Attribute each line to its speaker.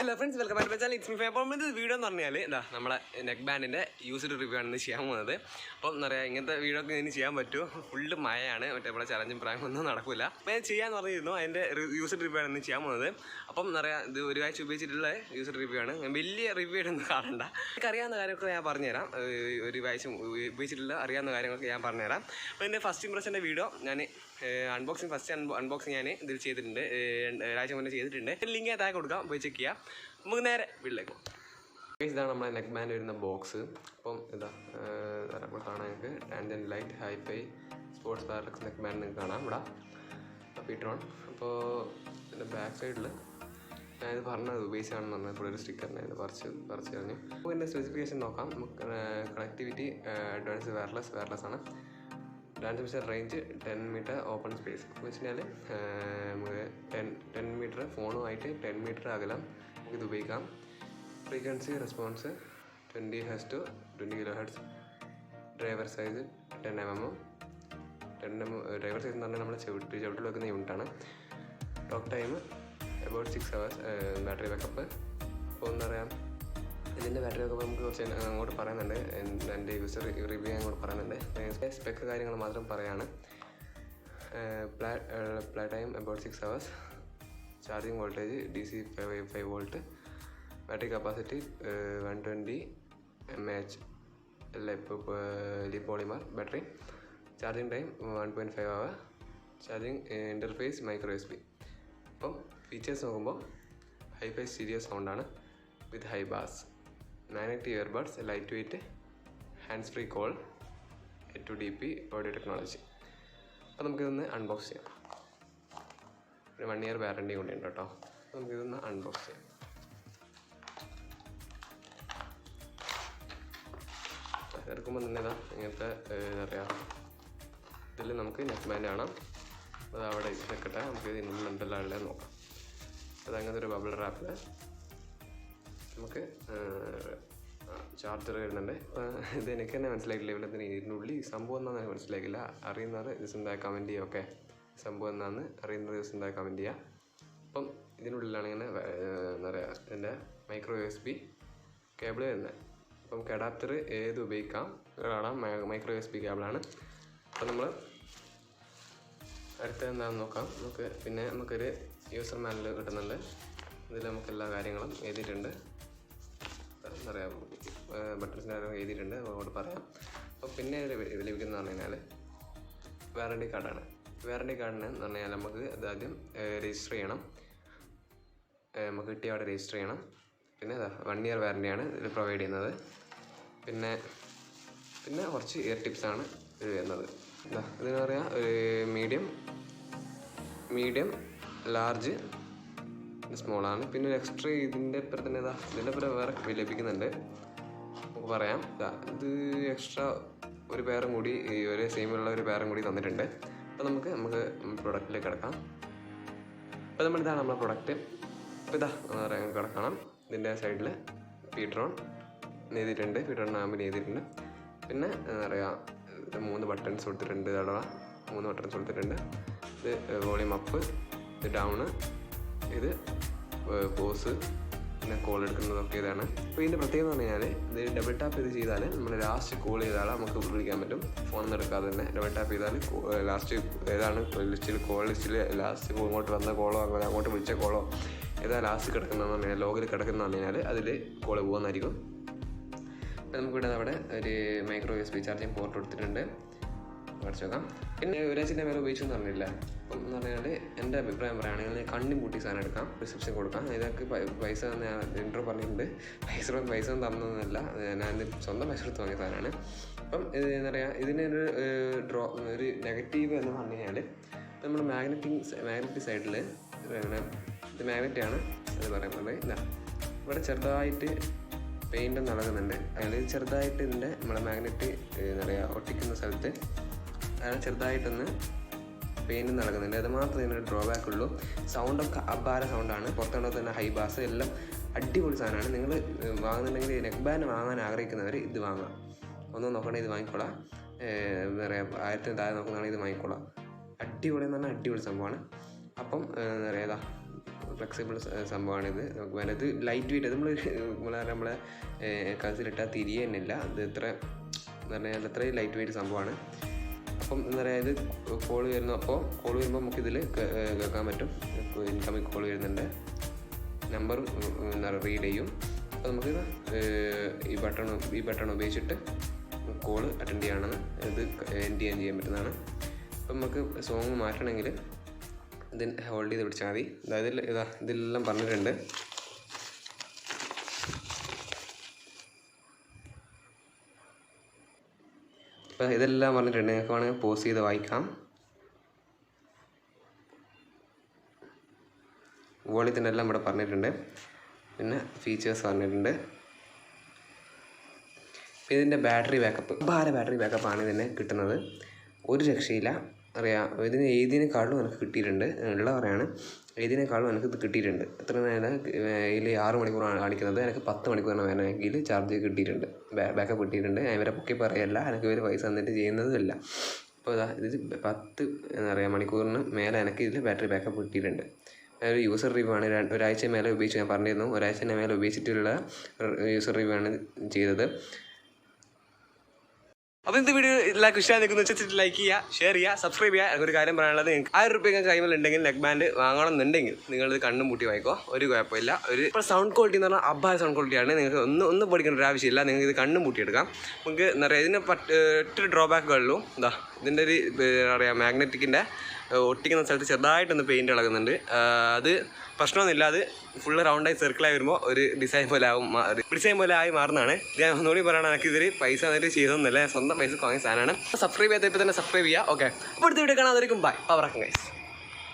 Speaker 1: Hello friends, welcome back to my channel. It's me Fab. അപ്പോൾ ഇത് video എന്ന് പറഞ്ഞാൽ നമ്മളെ നെക്ക് ബാൻഡിൻ്റെ യൂസ്ഡ് റിവ്യൂ ആണ് ഇന്ന് ചെയ്യാൻ പോകുന്നത്. അപ്പം എന്താ പറയുക, ഇങ്ങനത്തെ വീഡിയോ ഒക്കെ ഇതിന് ചെയ്യാൻ പറ്റുമോ? ഫുള്ള് മഴയാണ്, മറ്റേ നമ്മളെ ചലഞ്ചും പ്രായമൊന്നും നടക്കില്ല. അപ്പോൾ ഞാൻ ചെയ്യാമെന്ന് പറഞ്ഞിരുന്നു, അതിൻ്റെ യൂസ്ഡ് റിവ്യൂ ആണ് ഇന്ന് ചെയ്യാൻ പോകുന്നത്. അപ്പം എന്താ പറയുക, ഇത് ഒരു ആഴ്ച ഉപയോഗിച്ചിട്ടുള്ള യൂസ്ഡ് റിവ്യൂ ആണ്. വലിയ റിവ്യൂ ആയിട്ടൊന്നും കാണണ്ട. എനിക്ക് അറിയാവുന്ന കാര്യങ്ങളൊക്കെ ഞാൻ പറഞ്ഞുതരാം. ഒരു ആഴ്ച ഉപയോഗിച്ചിട്ടുള്ള അറിയാവുന്ന കാര്യങ്ങളൊക്കെ ഞാൻ പറഞ്ഞുതരാം. അപ്പോൾ എൻ്റെ ഫസ്റ്റ് ഇംപ്രഷൻ്റെ വീഡിയോ ഞാൻ ഫസ്റ്റ് അൺബോക്സിങ് ഞാൻ ഇതിൽ ചെയ്തിട്ടുണ്ട്, ഒരാഴ്ച മുന്നേ ചെയ്തിട്ടുണ്ട്. ലിങ്ക് താഴെ കൊടുക്കാം, പോയി ചെക്ക് ചെയ്യാം. നമുക്ക് നേരെ വീട്ടിലേക്ക് പോകും. ഇതാണ് നമ്മളെ നെക്ക് ബാൻഡ് വരുന്ന ബോക്സ്. അപ്പം ഇതാ നമ്മൾ കാണാൻ നിങ്ങൾക്ക് tangent light hifi sports parallax neck band നിങ്ങൾക്ക് കാണാം ഇവിടെ Ptron. അപ്പോൾ ഇതിൻ്റെ ബാക്ക് സൈഡിൽ ഞാനിത് പറഞ്ഞത് ഉപയോഗിച്ചാണെന്ന് പറഞ്ഞത് ഇപ്പോൾ ഒരു സ്റ്റിക്കറിനെ ഇത് പറിച്ച് കളഞ്ഞു. അപ്പോൾ ഇതിൻ്റെ സ്പെസിഫിക്കേഷൻ നോക്കാം. നമുക്ക് കണക്ടിവിറ്റി അഡ്വാൻസ് വയർലെസ് ആണ്. Transmission range 10 metre open space എന്ന് വെച്ച് കഴിഞ്ഞാൽ നമുക്ക് 10 മീറ്റർ ഫോണുമായിട്ട് 10 മീറ്റർ അകലം നമുക്കിത് ഉപയോഗിക്കാം. Frequency response 20 Hz to 20 kHz. Driver size 10 mm. Driver size എന്ന് പറഞ്ഞാൽ നമ്മൾ ചവിട്ടിൽ വെക്കുന്ന യൂണിറ്റാണ്. Talk time about 6 hours. Battery backup അപ്പോൾ എന്താ പറയുക, ഇതിൻ്റെ ബാറ്ററി ഒക്കെ നമുക്ക് കുറച്ച് അങ്ങോട്ട് പറയുന്നുണ്ട്. എൻ്റെ യൂസർ റിവ്യൂ അങ്ങോട്ട് പറയുന്നുണ്ട്. സ്പെക്ക് കാര്യങ്ങൾ മാത്രം പറയാണ്. Play time about 6 hours. Charging voltage DC 5 volt. Battery capacity 120 mAh polymer battery. Charging time 1.5 hour. Charging interface micro USB. അപ്പം ഫീച്ചേഴ്സ് നോക്കുമ്പോൾ ഹൈഫൈ സ്റ്റീരിയോ സൗണ്ടാണ് with high bass, magnetic earbuds, light weight, hands free call, 2DP audio technology. അപ്പോൾ നമുക്കിതൊന്ന് unbox ചെയ്യാം. ഒരു 1 year warranty കൂടി ഉണ്ട് കേട്ടോ. അപ്പോൾ നമുക്കിതൊന്ന് അൺബോക്സ് ചെയ്യാം. എടുക്കുമ്പോൾ തന്നെ ഇതാ ഇങ്ങനത്തെ എന്താ പറയുക, ഇതിൽ നമുക്ക് നെക്ക് ബാൻഡ് കാണാം. അത് അവിടെ വെക്കട്ടെ, നമുക്ക് ഇതിനുള്ളിൽ എന്തെല്ലാം ഉള്ളത് നോക്കാം. അതങ്ങനത്തെ ഒരു ബബിൾ റാപ്പിൽ നമുക്ക് ചാർജർ വരുന്നുണ്ട്. ഇത് എനിക്ക് തന്നെ മനസ്സിലാക്കില്ല, ഇവിടെ ഇതിനുള്ളിൽ സംഭവം എന്താണെന്ന് മനസ്സിലാക്കില്ല. അറിയുന്നത് ദിവസം എന്താ കമൻറ്റ് ചെയ്യുക. ഓക്കെ, സംഭവം എന്താണെന്ന് അറിയുന്നത് ദിവസം എന്താ കമൻറ്റ് ചെയ്യുക. അപ്പം ഇതിനുള്ളിലാണ് ഇങ്ങനെ എന്താ പറയുക, ഇതിൻ്റെ മൈക്രോ USB കേബിൾ വരുന്നത്. അപ്പം അഡാപ്റ്റർ ഏത് ഉപയോഗിക്കാം കാണാം. Micro USB കേബിളാണ്. അപ്പം നമ്മൾ അടുത്ത എന്താണെന്ന് നോക്കാം. പിന്നെ നമുക്കൊരു യൂസർ മാനുവൽ കിട്ടുന്നുണ്ട്. ഇതിൽ നമുക്ക് എല്ലാ കാര്യങ്ങളും എഴുതിയിട്ടുണ്ട്. എന്താ പറയുക, ബട്ടൺസിൻ്റെ കാര്യങ്ങൾ എഴുതിയിട്ടുണ്ട്, അതുകൊണ്ട് പറയാം. അപ്പോൾ പിന്നെ ലഭിക്കുന്നതെന്ന് പറഞ്ഞു കഴിഞ്ഞാൽ വാറണ്ടി കാർഡാണ്. വാറണ്ടി കാർഡിന് എന്ന് പറഞ്ഞാൽ നമുക്ക് ഇതാദ്യം രജിസ്റ്റർ ചെയ്യണം. നമുക്ക് കിട്ടിയ അവിടെ രജിസ്റ്റർ ചെയ്യണം. പിന്നെ 1 year വാറണ്ടിയാണ് ഇതിൽ പ്രൊവൈഡ് ചെയ്യുന്നത്. പിന്നെ കുറച്ച് ഇയർ ടിപ്സാണ് ഇത് വരുന്നത്. ഇതെന്ന് പറയാം, ഒരു മീഡിയം ലാർജ് സ്മോളാണ്. പിന്നെ ഒരു എക്സ്ട്രാ ഇതിൻ്റെ അപ്പുറം തന്നെ ഇതിൻ്റെ അപ്പുറം വേറെ ലഭിക്കുന്നുണ്ട്. നമുക്ക് പറയാം, ഇത് എക്സ്ട്രാ ഒരു പേരും കൂടി, ഒരേ സെയിമുള്ള ഒരു പേരും കൂടി തന്നിട്ടുണ്ട്. അപ്പോൾ നമുക്ക് പ്രൊഡക്റ്റിലേക്ക് കിടക്കാം. അപ്പോൾ ഇതാണ് നമ്മുടെ പ്രൊഡക്റ്റ്. അപ്പോൾ എന്താ പറയുക, കിടക്കണം. ഇതിൻ്റെ സൈഡിൽ Ptron എഴുതിയിട്ടുണ്ട്, Ptron നാമ്പിന് എഴുതിയിട്ടുണ്ട്. പിന്നെ എന്താ പറയുക, 3 ബട്ടൺസ് കൊടുത്തിട്ടുണ്ട്. ഇതളവ 3 ബട്ടൺസ് കൊടുത്തിട്ടുണ്ട്. ഇത് വോളിയം അപ്പ്, ഇത് ഡൗണ്, ഇത് പോസ്, പിന്നെ കോൾ എടുക്കുന്നതൊക്കെ ഇതാണ്. അപ്പോൾ ഇതിൻ്റെ പ്രത്യേകത എന്ന് പറഞ്ഞാൽ, ഇത് ഡബിൾ ടാപ്പ് ചെയ്താൽ നമ്മൾ ലാസ്റ്റ് കോൾ ചെയ്താൽ നമുക്ക് വിളിക്കാൻ പറ്റും. ഫോണിൽ നിന്ന് എടുക്കാതെ തന്നെ ഡബിൾ ടാപ്പ് ചെയ്താൽ ലാസ്റ്റ് ഏതാണ് ലിസ്റ്റിൽ, കോൾ ലിസ്റ്റിൽ ലാസ്റ്റ് ഇങ്ങോട്ട് വന്ന കോളോ അങ്ങോട്ട് വിളിച്ച കോളോ ഏതാ ലാസ്റ്റ് കിടക്കുന്നതെന്ന് പറഞ്ഞാൽ, ലോഗിൽ കിടക്കുന്നതെന്ന് പറഞ്ഞാൽ അതിൽ കോൾ പോകുന്നതായിരിക്കും. അപ്പോൾ നമുക്കിവിടെ അവിടെ ഒരു മൈക്രോ USB ചാർജിങ് പോർട്ട് കൊടുത്തിട്ടുണ്ട്. കുറച്ച് നോക്കാം. പിന്നെ ഒരാഴ്ചൻ്റെ മേലെ ഉപയോഗിച്ചെന്ന് പറഞ്ഞില്ല. അപ്പം എന്ന് പറഞ്ഞാൽ എൻ്റെ അഭിപ്രായം പറയുകയാണെങ്കിൽ കണ്ണും പൂട്ടി സാധനം എടുക്കാം, റിസപ്ഷൻ കൊടുക്കാം. ഇതൊക്കെ പൈസ ഞാൻ ഇൻട്രോ പറഞ്ഞിട്ടുണ്ട്. പൈസ ഒന്നും തന്നൊന്നുമല്ല, ഞാൻ സ്വന്തം പൈസ എടുത്ത് വാങ്ങിയ സാധനമാണ്. അപ്പം ഇത് എന്താ പറയുക, ഇതിനൊരു ഒരു നെഗറ്റീവ് എന്ന് പറഞ്ഞു കഴിഞ്ഞാൽ, നമ്മൾ മാഗ്നറ്റിക് സൈഡിൽ ഇങ്ങനെ ഇത് മാഗ്നറ്റാണ് അത് പറയുന്നത്. ഇവിടെ ചെറുതായിട്ട് പെയിൻ്റ് നടക്കുന്നുണ്ട്. അതിൽ ചെറുതായിട്ട് ഇതിൻ്റെ നമ്മളെ മാഗ്നറ്റ് എന്താ പറയുക ഒട്ടിക്കുന്ന സ്ഥലത്ത് അതിന് ചെറുതായിട്ടൊന്ന് പെയിൻറ്റ് നടക്കുന്നുണ്ട്. അത് മാത്രമേ ഇതിനൊരു ഡ്രോബാക്ക് ഉള്ളൂ. സൗണ്ടൊക്കെ അപാര സൗണ്ടാണ്. പുറത്തുകൊണ്ട് തന്നെ ഹൈ ബാസ് എല്ലാം അടിപൊളി സാധനമാണ്. നിങ്ങൾ വാങ്ങുന്നുണ്ടെങ്കിൽ നെക്ക് ബാൻഡ് വാങ്ങാൻ ആഗ്രഹിക്കുന്നവർ ഇത് വാങ്ങാം. ഒന്നും നോക്കണേ, ഇത് വാങ്ങിക്കോളാം. എന്താ പറയുക, 1000 താഴെ നോക്കുന്നതാണെങ്കിൽ ഇത് വാങ്ങിക്കോളാം. അടിപൊളി എന്ന് പറഞ്ഞാൽ അടിപൊളി സംഭവമാണ്. അപ്പം എന്താ പറയുക, ഫ്ലെക്സിബിൾ സംഭവമാണിത്. നമുക്ക് വേണ്ടത് ലൈറ്റ് വെയിറ്റ്. നമ്മളെ കഴുത്തിലിട്ടാൽ തിരിയുന്നില്ല. ഇത് എന്ന് പറഞ്ഞാൽ അത്രയും ലൈറ്റ് വെയിറ്റ് സംഭവമാണ്. അപ്പം എന്താ പറയുക, ഇത് കോൾ വരുമ്പോൾ നമുക്കിതിൽ കേൾക്കാൻ പറ്റും. ഇൻകമിങ് കോൾ വരുന്നുണ്ട്, നമ്പർ എന്താ പറയുക റീഡ് ചെയ്യും. അപ്പോൾ നമുക്ക് ഈ ബട്ടൺ ഉപയോഗിച്ചിട്ട് കോൾ അറ്റൻഡ് ചെയ്യണമെന്ന്, ഇത് എൻഡ് ചെയ്യാൻ പറ്റുന്നതാണ്. അപ്പം നമുക്ക് സോങ് മാറ്റണമെങ്കിൽ ഇത് ഹോൾഡ് ചെയ്ത് പിടിച്ചാൽ മതി. അതായത് ഇതെല്ലാം പറഞ്ഞിട്ടുണ്ട്. അപ്പോൾ ഇതെല്ലാം പറഞ്ഞിട്ടുണ്ട്. നിങ്ങൾക്ക് വേണമെങ്കിൽ പോസ് ചെയ്ത് വായിക്കാം. വോളിയത്തിൻ്റെ എല്ലാം ഇവിടെ പറഞ്ഞിട്ടുണ്ട്. പിന്നെ ഫീച്ചേഴ്സ് പറഞ്ഞിട്ടുണ്ട്. ഇതിൻ്റെ ബാറ്ററി ബാക്കപ്പാണ് ഇതിന് കിട്ടുന്നത്. ഒരു രക്ഷയില്ല. ഇതിനേക്കാളും എനിക്ക് കിട്ടിയിട്ടുണ്ട്. ഉള്ളവരെയാണ് ഇതിനേക്കാളും എനിക്ക് ഇത് കിട്ടിയിട്ടുണ്ട്. എത്ര നേരം ഇതിൽ 6 മണിക്കൂറാണ് കാണിക്കുന്നത്. എനിക്ക് 10 മണിക്കൂറാണ് വേണമെങ്കിൽ ചാർജ് കിട്ടിയിട്ടുണ്ട്, ബാക്കപ്പ് കിട്ടിയിട്ടുണ്ട്. ഞാൻ ഇവരെ പൊക്കി പറയല്ല, എനിക്ക് ഇവർ പൈസ തന്നിട്ട് ചെയ്യുന്നതുമല്ല. അപ്പോൾ ഇത് 10 മണിക്കൂറിന് മേലെ എനിക്ക് ഇതിൽ ബാറ്ററി ബാക്കപ്പ് കിട്ടിയിട്ടുണ്ട്. ഒരു യൂസർ റിവ്യൂ ആണ്. ഒരാഴ്ച മേലെ ഉപയോഗിച്ച് ഞാൻ പറഞ്ഞിരുന്നു. ഒരാഴ്ച മേലെ ഉപയോഗിച്ചിട്ടുള്ള യൂസർ റിവ്യൂ ആണ് ചെയ്തത്. അപ്പോൾ ഇന്നത്തെ വീഡിയോ എല്ലാവർക്കും ഇഷ്ടമായിരിക്കുന്നു വെച്ചിട്ട് ലൈക്ക് ചെയ്യുക, ഷെയർ ചെയ്യുക, സബ്സ്ക്രൈബ് ചെയ്യുക. എനിക്കൊരു കാര്യം പറയാനുള്ളത്, നിങ്ങൾക്ക് 1000 രൂപയൊക്കെ കൈമലുണ്ടെങ്കിൽ നെക്ക് ബാൻഡ് വാങ്ങണമെന്നുണ്ടെങ്കിൽ നിങ്ങളിത് കണ്ണും പൂട്ടി വായിക്കോ, ഒരു കുഴപ്പമില്ല. ഇപ്പോൾ സൗണ്ട് ക്വാളിറ്റി എന്ന് പറഞ്ഞാൽ അബ്ബായ സൗണ്ട് ക്വാളിറ്റിയാണ്. നിങ്ങൾക്ക് ഒന്നും പഠിക്കേണ്ട ഒരു ആവശ്യമില്ല. നിങ്ങൾക്ക് ഇത് കണ്ണും പൂട്ടിയെടുക്കാം. നിങ്ങൾക്ക് എന്താ പറയുക, ഇതിന് ഒറ്റൊരു ഡ്രോബാക്കുകളുള്ളൂ. ഇതിൻ്റെ ഒരു പറയുക മാഗ്നറ്റിക്കിൻ്റെ ഒട്ടിക്കുന്ന സ്ഥലത്ത് ചെറുതായിട്ടൊന്ന് പെയിൻറ്റ് ഇളകുന്നുണ്ട്. അത് പ്രശ്നമൊന്നുമില്ല. അത് ഫുള്ള് റൗണ്ടായി സർക്കിളായി വരുമ്പോൾ ഒരു ഡിസൈൻ പോലെ ആയി മാറുന്നതാണ്. ഞാൻ ഒന്നുകൂടി പറയണം, എനിക്ക് ഇതിൽ പൈസ എന്നിട്ട് ചെയ്തൊന്നുമില്ല. സ്വന്തം പൈസ വാങ്ങിയ സാധനമാണ്. സബ്സ്ക്രൈബ് ചെയ്യാത്ത ഇപ്പോൾ തന്നെ സബ്സ്ക്രൈബ് ചെയ്യുക. ഓക്കെ, അപ്പോൾ അടുത്ത വീഡിയോ കാണാതിരിക്കും. ബൈ. പവറാക്കും ഗൈസ്.